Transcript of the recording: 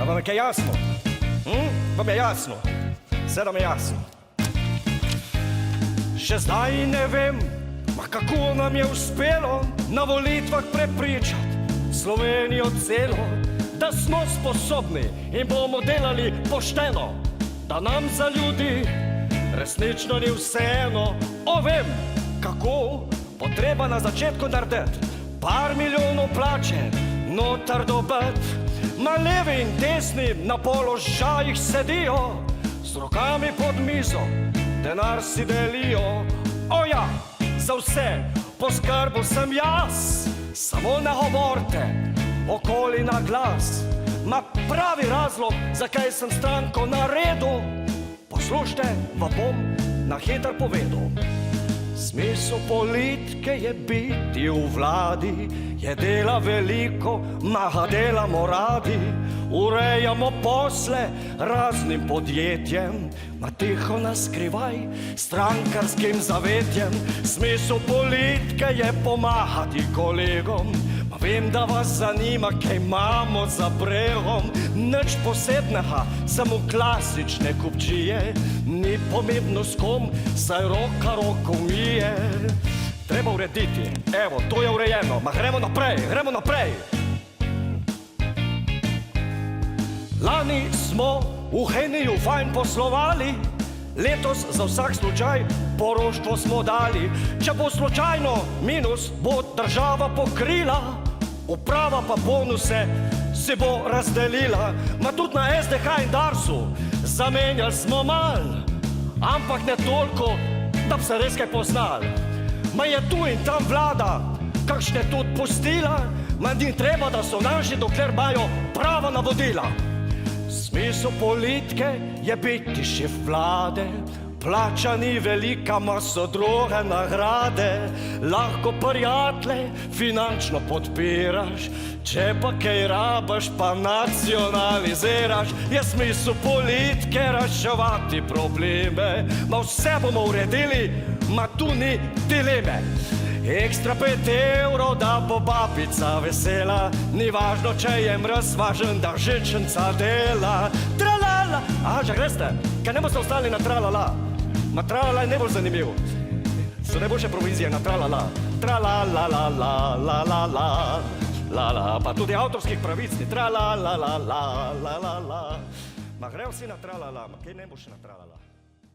vam je kaj jasno? Vam je jasno? Vse nam je jasno. Še zdaj ne vem, kako nam je uspelo na volitvah prepričati Slovenijo celo, da smo sposobni in bomo delali pošteno, da nam za ljudi resnično ni vseeno. Vem, kako potreba na začetku narediti par milijonov plače, notar dobiti, ma levi in desni na položajih sedijo, z rokami pod mizo denar si delijo. Ja, za vse poskrbel sem jaz, samo ne govorite okoli na glas. Ma pravi razlog, zakaj sem stranko naredil, poslušajte, vam bom na hitro povedal. Smisel politike je biti v vladi, je dela veliko, maha delamo radi, urejamo posle raznim podjetjem, ma tiho naskrivaj strankarskim zavetjem. Smisel politike je pomagati kolegom, ma vem, da vas zanima, kaj imamo za bregom. Nič posebnega, samo klasične kupčije, ni pomembno s kom, saj roka roko umije. Treba urediti, evo, to je urejeno, ma gremo naprej, gremo naprej. Lani smo v Heniju fajn poslovali, letos za vsak slučaj poroštvo smo dali. Če bo slučajno minus, bo država pokrila, uprava pa bonuse si bo razdelila. Ma tudi na SDH in Darsu zamenjali smo mal, ampak ne toliko, da bi se res kaj poznali. Ma je tu in tam vlada, kakšne tudi pustila, ma ni treba, da so naši, dokler imajo prava navodila. Smisel politike je biti šef vlade, plača ni velika, ma so druge nagrade. Lahko prijatelje finančno podpiraš, če pa kaj rabaš, pa nacionaliziraš. Je smisel politike reševati probleme, ma vse bomo uredili, ma tu ni dileme. Ekstra 5 evrov, da bo babica vesela, ni važno, če je mraz, važen, da žičenca dela. Tralala, že greste, kaj ne boste ostali na tralala? Ma tralala je najbolj zanimiv, so najboljše provizije na tralala. Tralala, pa tudi avtorskih pravic ni. Tralala, ma grejo vsi na tralala, ma kaj ne boš na tralala?